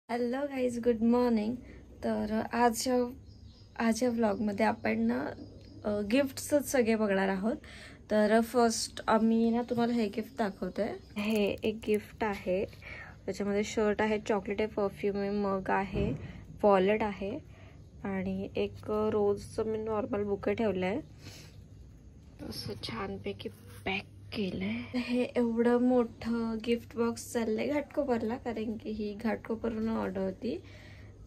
Hello guys, good morning. तर आजच्या व्लॉगमध्ये आपण ना गिफ्ट्सच सगळे बघणार आहोत. तर फर्स्ट आम्ही ना तुम्हाला हे गिफ्ट दाखवतोय. हे एक गिफ्ट आहे, त्याच्यामध्ये शर्ट आहे, चॉकलेट आहे, परफ्यूम आहे, मग आहे, वॉलेट आहे आणि एक रोजचं मी नॉर्मल बुके ठेवलं आहे. असं छानपैकी पॅक केलंय. हे एवढं मोठं गिफ्ट बॉक्स चाललंय घाटकोपरला, कारण की ही घाटकोपरवरून ऑर्डर होती.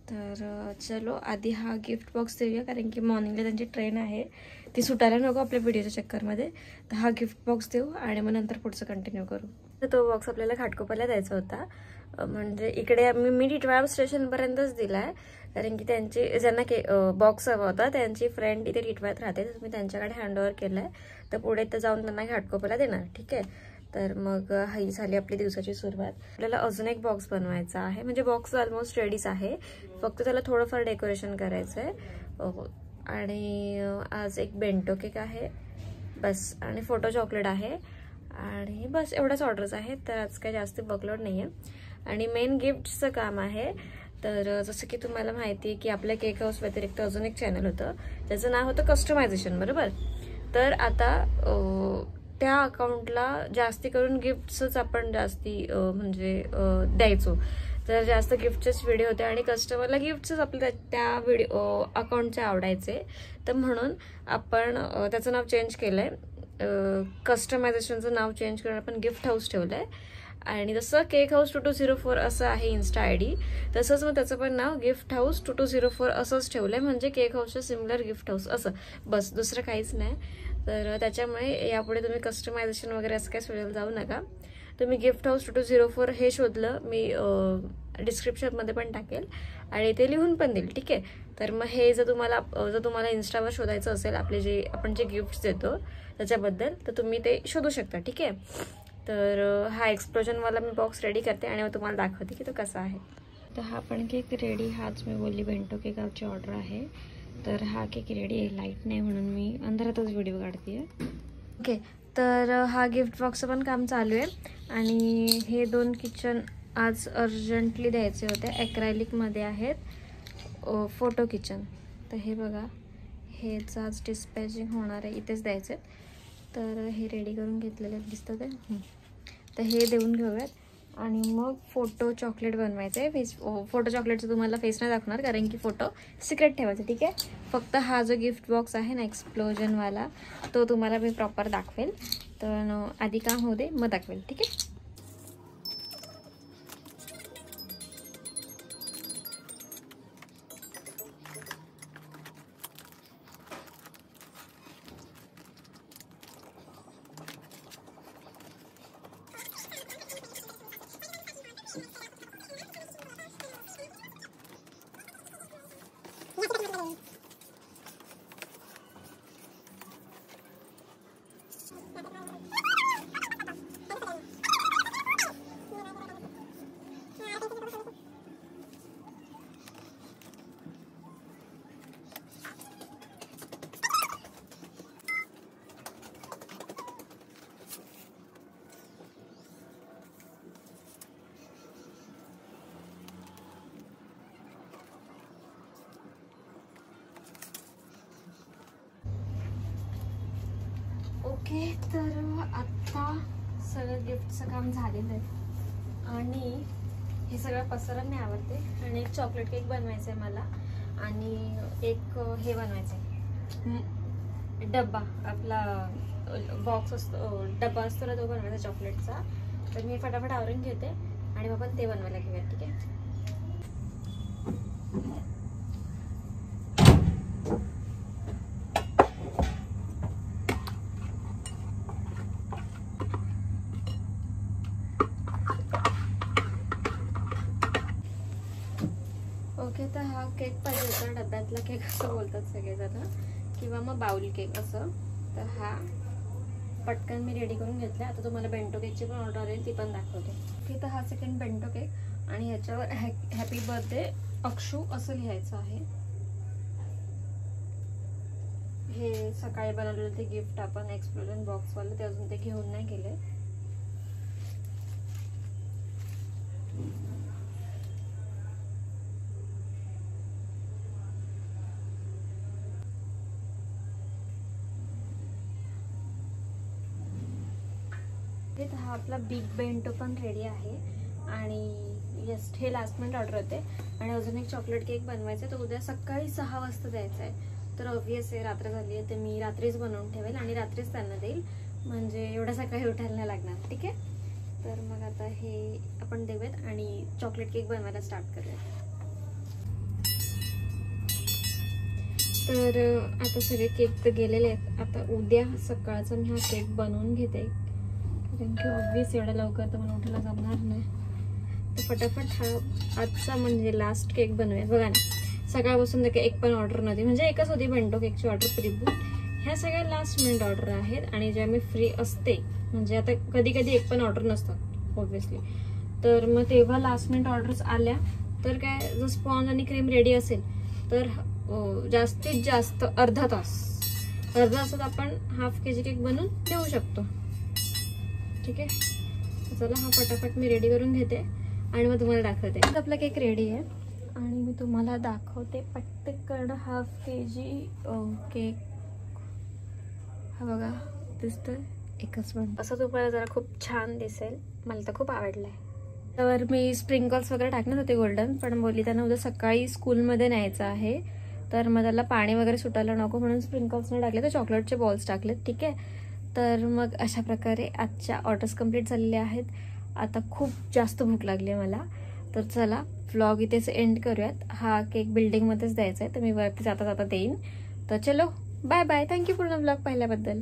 तर चलो आधी हा गिफ्ट बॉक्स देऊया, कारण की मॉर्निंगला त्यांची ट्रेन आहे, ती सुटायला नको आपल्या व्हिडिओच्या चक्करमध्ये. तर हा गिफ्ट बॉक्स देऊ आणि मग नंतर पुढचं कंटिन्यू करू. तर तो बॉक्स आपल्याला घाटकोपरला द्यायचा होता. म्हणजे इकडे मी टिटवाळा स्टेशनपर्यंतच दिला आहे, कारण की त्यांची ज्यांना बॉक्स हवा होता त्यांची फ्रेंड इथे टिटवाळ्यात राहते, तर मी त्यांच्याकडे हँडओव्हर केलं आहे. तर पुढे तर जाऊन त्यांना घाटकोपरला देणार. ठीक आहे. तर मग ही झाली आपली दिवसाची सुरुवात. आपल्याला अजून एक बॉक्स बनवायचा आहे, म्हणजे बॉक्स ऑलमोस्ट रेडीच आहे, फक्त त्याला थोडंफार डेकोरेशन करायचं आहे. आणि आज एक बेंटो केक आहे बस, आणि फोटो चॉकलेट आहे, आणि बस एवढ्याच ऑर्डर्स आहेत. तर आज काही जास्त वर्कलोड नाही आहे. आणि मेन गिफ्टचं काम आहे. तर जसं की तुम्हाला माहिती आहे की आपल्या केक हाऊस व्यतिरिक्त अजून एक चॅनल होतं, त्याचं नाव होतं कस्टमायझेशन, बरोबर. तर आता त्या अकाउंटला जास्ती करून गिफ्ट्सच आपण जास्ती म्हणजे द्यायचो. तर जास्त गिफ्टचेच व्हिडिओ होते आणि कस्टमरला गिफ्टच आपल्या त्या व्हिडिओ अकाउंटचे आवडायचे. तर म्हणून आपण त्याचं नाव चेंज केलंय. कस्टमायझेशनचं नाव चेंज करून आपण गिफ्ट हाऊस ठेवलंय. आणि जसं केक हाऊस 2204 असं आहे इन्स्टा ID, तसंच मग त्याचं पण नाव गिफ्ट हाऊस 2204 असंच ठेवलंय, म्हणजे केक हाऊसच्या सिमिलर गिफ्ट हाऊस असं, बस दुसरं काहीच नाही. तर त्याच्यामुळे यापुढे तुम्ही कस्टमायझेशन वगैरे असं काही शोधायला जाऊ नका. तुम्ही गिफ्ट हाऊस 2204 हे शोधलं, मी डिस्क्रिप्शनमध्ये पण टाकेल आणि ते लिहून पण देईल. ठीक आहे. तर मग हे जर तुम्हाला इन्स्टावर शोधायचं असेल आपले आपण जे गिफ्ट्स देतो त्याच्याबद्दल, तर तुम्ही ते शोधू शकता. ठीक आहे. तर हा एक्सप्लोजनवाला मी बॉक्स रेडी करते आणि मग तुम्हाला दाखवते की तो कसा आहे. तर हा पण केक रेडी, हाच मी बोलली बेंटो केकची ऑर्डर आहे. तर हा केक रेडी आहे, लाईट नाही म्हणून मी अंधारातच व्हिडिओ काढते आहे. ओके. तर हा गिफ्ट बॉक्सचं पण काम चालू आहे. आणि हे 2 किचन आज अर्जंटली द्यायचे होते, ॲक्रायलिकमध्ये आहेत, फोटो किचन. तर हे बघा, हेच आज डिस्पॅचिंग होणार आहे, इथेच द्यायचे. तर हे रेडी करून घेतलेले दिसतं ते. तर हे देऊन घेऊयात आणि मग फोटो चॉकलेट बनवायचं आहे. फोटो चॉकलेटचं तुम्हाला फेस नाही दाखवणार, कारण की फोटो सिक्रेट ठेवायचा. ठीक आहे. फक्त हा जो गिफ्ट बॉक्स आहे ना एक्सप्लोजनवाला, तो तुम्हाला मी प्रॉपर दाखवेल. तर आधी काम होऊ दे, मग दाखवेल. ठीक आहे. ओके. तर आत्ता सगळं गिफ्टचं काम झालेलं आहे आणि हे सगळं पसरा मी आवडते. आणि एक चॉकलेट केक बनवायचं आहे मला, आणि एक हे बनवायचं आहे, डब्बा आपला बॉक्स असतो, डब्बा असतो ना, तो बनवायचा चॉकलेटचा. तर मी फटाफट आवरून घेते आणि मग आपण ते बनवायला घेऊया. ठीक आहे. ओके. तर हा केक पाहिजे होता, डब्यातला केक असं बोलतात सगळेजण, किंवा मग बाउल केक असं. तर हा पटकन मी रेडी करून घेतला. आता तुम्हाला बेंटो केकची पण ऑर्डर आहे, ती पण दाखवते. ओके. तर हा सेकंड बेंटो केक, आणि ह्याच्यावर हॅपी बर्थडे अक्षू असं लिहायचं आहे. हे सकाळी बनवलेलं ते गिफ्ट आपण एक्सप्लोजन बॉक्सवालं, ते अजून ते घेऊन नाही गेले. ओके, तर हा आपला बिग बेंटो पण रेडी आहे. आणि येस, हे लास्ट मिनिट ऑर्डर होते. आणि अजून एक चॉकलेट केक बनवायचा आहे, तो उद्या सकाळी 6 वाजता द्यायचा आहे. तर ऑब्वियस आहे, रात्र झाली आहे, तर मी रात्रीच बनवून ठेवेल आणि रात्रीच त्यांना देईल, म्हणजे एवढ्या सकाळी उठायला नाही लागणार. ठीक आहे, तर मग आता हे आपण देऊयात आणि चॉकलेट केक बनवायला स्टार्ट करूयात. तर आता सगळे केक तर गेलेले आहेत. आता उद्या सकाळचा मी हा केक बनवून घेते, कारण की ऑब्वियस एवढ्या लवकर तर मला उठायला जमणार नाही. तर फटाफट हा आजचा म्हणजे लास्ट केक बनवूया. बघा ना, सकाळपासून तर एक पण ऑर्डर नव्हती, म्हणजे एकच होती बेंटो केकची ऑर्डर प्रीबुक. ह्या सगळ्या लास्ट मिनिट ऑर्डर आहेत. आणि जेव्हा मी फ्री असते, म्हणजे आता कधी कधी एक पण ऑर्डर नसतात ऑब्वियसली, तर मग तेव्हा लास्ट मिनिट ऑर्डर्स आल्या तर काय, जर स्पॉन्ज आणि क्रीम रेडी असेल तर जास्तीत जास्त अर्धा तासात आपण हाफ KG केक बनवून देऊ शकतो. ठीक आहे, चला हा फटाफट मी रेडी करून घेते आणि मग तुम्हाला दाखवते. आपला केक रेडी आहे आणि मी तुम्हाला दाखवते पटकन. हाफ KG केक हा बघा, दिसतोय एकच पण. असं तुम्हाला जरा खूप छान दिसेल, मला तर खूप आवडलाय. तर मी स्प्रिंकल्स वगैरे टाकणार होते गोल्डन, पण बोलली त्यांना उद्या सकाळी स्कूलमध्ये न्यायचं आहे, तर मग त्याला पाणी वगैरे सुटायला नको म्हणून स्प्रिंकल्स नाही टाकले, तर चॉकलेटचे बॉल्स टाकलेत. ठीक आहे, तर मग अशा प्रकारे आजच्या ऑर्डर्स कंप्लीट झालेल्या आहेत. आता खूप जास्त भूक लागली आहे मला, तर चला व्लॉग इथेच एंड करूयात. हा केक बिल्डिंगमध्येच द्यायचा आहे, तर मी वरती जाता जाता देईन. तर चलो, बाय बाय. थँक्यू पूर्ण व्लॉग पाहिल्याबद्दल.